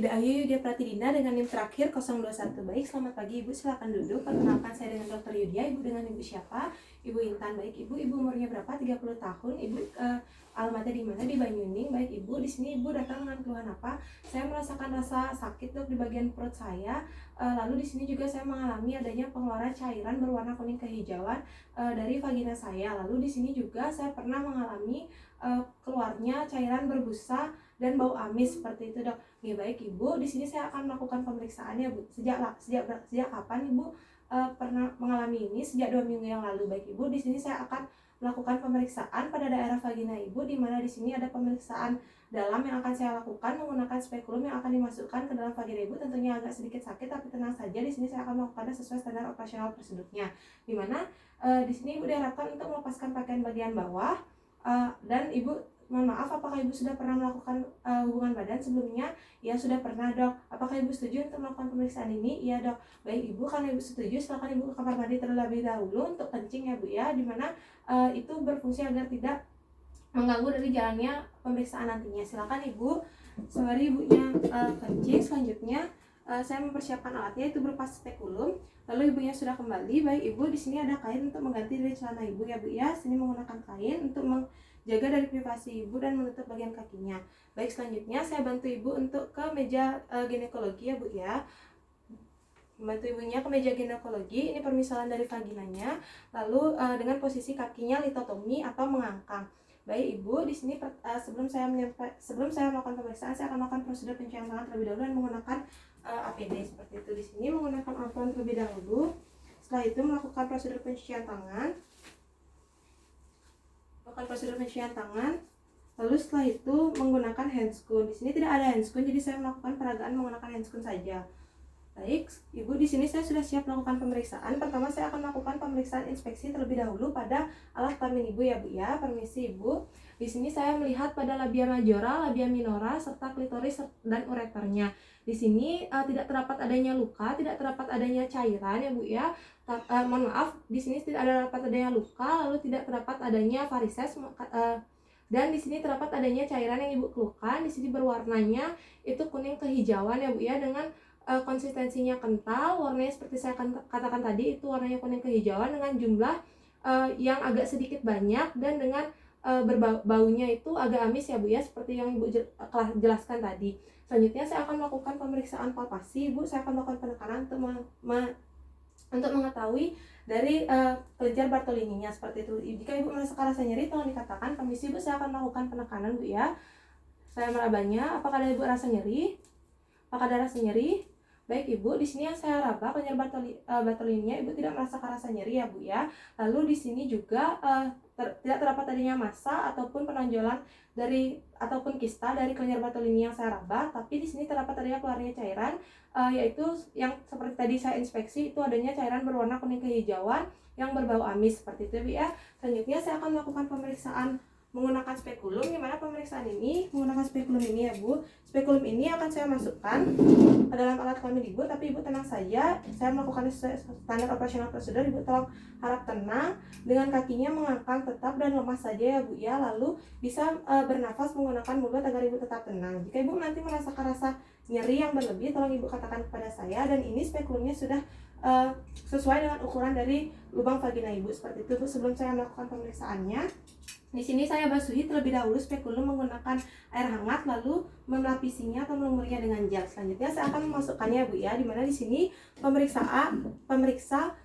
Ida Ayu Yudia Pratidina dengan NIM terakhir 021. Baik, selamat pagi Ibu, silakan duduk. Perkenalkan saya dengan Dr. Yudia. Ibu dengan Ibu siapa? Ibu Intan. Baik Ibu, Ibu umurnya berapa? 30 tahun. Ibu alamatnya di mana? Di Banyuning. Baik Ibu, di sini Ibu datang dengan keluhan apa? Saya merasakan rasa sakit Dok di bagian perut saya. Lalu di sini juga saya mengalami adanya pengeluaran cairan berwarna kuning kehijauan dari vagina saya. Lalu di sini juga saya pernah mengalami keluarnya cairan berbusa dan bau amis seperti itu Dok. Ya baik Ibu, di sini saya akan melakukan pemeriksaan ya Bu. Sejak kapan Ibu pernah mengalami ini? Sejak 2 minggu yang lalu. Baik Ibu, di sini saya akan melakukan pemeriksaan pada daerah vagina Ibu, di mana di sini ada pemeriksaan dalam yang akan saya lakukan menggunakan spekulum yang akan dimasukkan ke dalam vagina Ibu. Tentunya agak sedikit sakit, tapi tenang saja. Di sini saya akan melakukannya sesuai standar operasional prosedurnya. Di mana di sini Ibu diharapkan untuk melepaskan pakaian bagian bawah dan Ibu mohon maaf, apakah Ibu sudah pernah melakukan hubungan badan sebelumnya? Ya, sudah pernah Dok. Apakah Ibu setuju untuk melakukan pemeriksaan ini? Iya Dok. Baik Ibu, karena Ibu setuju, silakan Ibu ke kamar mandi terlebih dahulu untuk kencing ya Bu ya, dimana itu berfungsi agar tidak mengganggu dari jalannya pemeriksaan nantinya. Silakan Ibu, sembari Ibunya kencing. Selanjutnya saya mempersiapkan alatnya, itu berupa spekulum. Lalu Ibunya sudah kembali. Baik Ibu, di sini ada kain untuk mengganti dari celana Ibu ya Bu ya. Sini menggunakan kain untuk jaga dari privasi Ibu dan menutup bagian kakinya. Baik, selanjutnya saya bantu Ibu untuk ke meja ginekologi ya Bu ya. Membantu Ibunya ke meja ginekologi. Ini permisalan dari vaginanya. Lalu dengan posisi kakinya litotomi atau mengangkang. Baik Ibu, di sini sebelum saya melakukan pemeriksaan, saya akan melakukan prosedur pencucian tangan terlebih dahulu dan menggunakan APD seperti itu. Di sini menggunakan alkohol terlebih dahulu. Setelah itu melakukan prosedur pencucian tangan. Lalu setelah itu menggunakan handscoon. Di sini tidak ada handscoon, jadi saya melakukan peragaan menggunakan handscoon saja. Baik, Ibu, di sini saya sudah siap melakukan pemeriksaan. Pertama saya akan melakukan pemeriksaan inspeksi terlebih dahulu pada alat kelamin Ibu ya Bu ya. Permisi Ibu. Di sini saya melihat pada labia majora, labia minora, serta klitoris dan ureternya. Di sini tidak terdapat adanya luka, tidak terdapat adanya cairan ya Bu ya. Mohon maaf, di sini tidak ada terdapat adanya luka, lalu tidak terdapat adanya varises, dan di sini terdapat adanya cairan yang Ibu keluhkan. Di sini berwarnanya itu kuning kehijauan ya Bu ya, dengan konsistensinya kental, warnanya seperti saya katakan tadi, itu warnanya kuning kehijauan dengan jumlah yang agak sedikit banyak, dan dengan berbaunya itu agak amis ya Bu ya, seperti yang Ibu jelaskan tadi. Selanjutnya saya akan melakukan pemeriksaan palpasi Ibu. Saya akan melakukan penekanan untuk mengetahui dari kelenjar Bartolini-nya seperti itu. Jika Ibu merasakan rasa nyeri, tolong dikatakan. Permisi Bu, saya akan melakukan penekanan Bu ya. Saya merabanya. Apakah ada Ibu rasa nyeri? Apakah ada rasa nyeri? Baik Ibu, di sini yang saya raba kelenjar Bartolini-nya, Ibu tidak merasakan rasa nyeri ya Bu ya. Lalu di sini juga tidak terdapat adanya massa ataupun penonjolan ataupun kista dari kelenjar Bartolini yang saya raba, tapi di sini terdapat adanya keluarnya cairan, yaitu yang seperti tadi saya inspeksi, itu adanya cairan berwarna kuning kehijauan yang berbau amis seperti itu Bu ya. Selanjutnya saya akan melakukan pemeriksaan menggunakan spekulum. Gimana pemeriksaan ini? Menggunakan spekulum ini ya Bu. Spekulum ini akan saya masukkan ke dalam alat kelamin Ibu, tapi Ibu tenang saja. Saya melakukan standar operasional prosedur. Ibu tolong harap tenang, dengan kakinya mengangkang tetap dan lemas saja ya Bu ya. Lalu bisa bernafas menggunakan mulut agar Ibu tetap tenang. Jika Ibu nanti merasakan rasa nyeri yang berlebih, tolong Ibu katakan kepada saya. Dan ini spekulumnya sudah sesuai dengan ukuran dari lubang vagina Ibu seperti itu Bu. Sebelum saya melakukan pemeriksaannya, di sini saya basuhi terlebih dahulu spekulum menggunakan air hangat, lalu melapisinya atau melumurinya dengan gel. Selanjutnya saya akan memasukkannya Bu ya, dimana di sini pemeriksa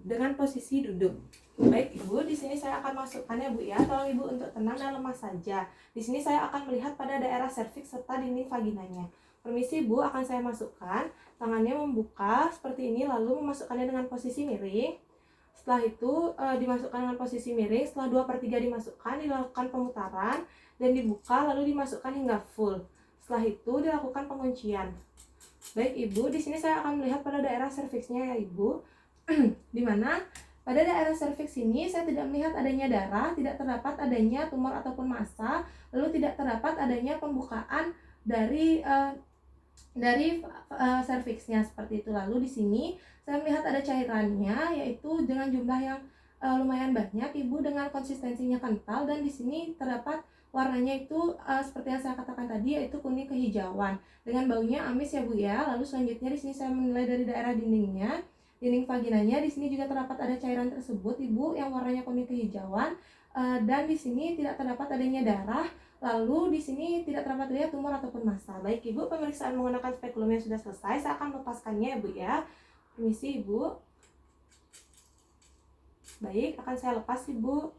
dengan posisi duduk. Baik Ibu, di sini saya akan masukkannya Bu ya. Tolong Ibu untuk tenang dan lemas saja. Di sini saya akan melihat pada daerah serviks serta dinding vaginanya. Permisi Bu, akan saya masukkan. Tangannya membuka seperti ini, lalu memasukkannya dengan posisi miring. Setelah itu dimasukkan dengan posisi miring. Setelah 2/3 dimasukkan, dilakukan pemutaran dan dibuka, lalu dimasukkan hingga full. Setelah itu dilakukan penguncian. Baik Ibu, di sini saya akan melihat pada daerah serviksnya ya Ibu. Di mana pada daerah serviks ini saya tidak melihat adanya darah, tidak terdapat adanya tumor ataupun massa, lalu tidak terdapat adanya pembukaan dari serviksnya seperti itu. Lalu di sini saya melihat ada cairannya, yaitu dengan jumlah yang lumayan banyak Ibu, dengan konsistensinya kental, dan di sini terdapat warnanya itu seperti yang saya katakan tadi, yaitu kuning kehijauan dengan baunya amis ya Bu ya. Lalu selanjutnya di sini saya menilai dari daerah dindingnya, dinding vaginanya. Di sini juga terdapat ada cairan tersebut Ibu yang warnanya kuning kehijauan, dan di sini tidak terdapat adanya darah. Lalu di sini tidak terdapat adanya tumor ataupun massa. Baik Ibu, pemeriksaan menggunakan spekulum yang sudah selesai. Saya akan melepaskannya ya Bu ya. Permisi Ibu. Baik, akan saya lepas Ibu.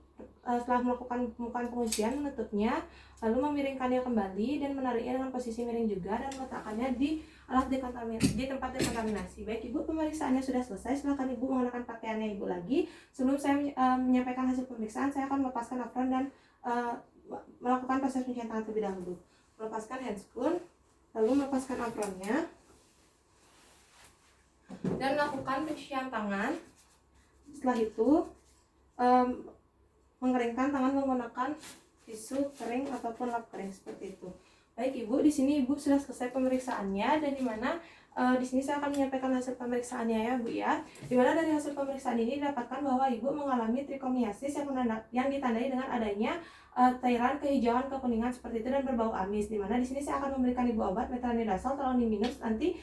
Setelah melakukan pembukaan pengujian, menutupnya, lalu memiringkannya kembali dan menariknya dengan posisi miring juga dan meletakkannya di alat dekontaminasi, di tempat dekontaminasi. Baik Ibu, pemeriksaannya sudah selesai. Silakan Ibu mengenakan pakaiannya Ibu lagi. Sebelum saya menyampaikan hasil pemeriksaan, saya akan melepaskan apron dan melakukan proses pencucian tangan terlebih dahulu. Melepaskan handscoon, lalu melepaskan apronnya dan melakukan pencucian tangan. Setelah itu mengeringkan tangan menggunakan tisu kering ataupun lap kering seperti itu. Baik Ibu, di sini Ibu sudah selesai pemeriksaannya dan dimana di sini saya akan menyampaikan hasil pemeriksaannya ya Bu ya. Dimana dari hasil pemeriksaan ini didapatkan bahwa Ibu mengalami trichomoniasis yang ditandai dengan adanya cairan kehijauan kekuningan seperti itu dan berbau amis. Dimana di sini saya akan memberikan Ibu obat metronidazole, tolong diminum nanti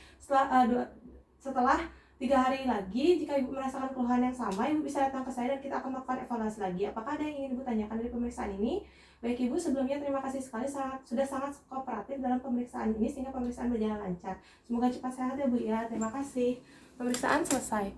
setelah 3 hari lagi. Jika Ibu merasakan keluhan yang sama, Ibu bisa datang ke saya dan kita akan melakukan evaluasi lagi. Apakah ada yang ingin Ibu tanyakan dari pemeriksaan ini? Baik Ibu, sebelumnya terima kasih sekali sudah sangat kooperatif dalam pemeriksaan ini sehingga pemeriksaan berjalan lancar. Semoga cepat sehat ya Bu ya. Terima kasih. Pemeriksaan selesai.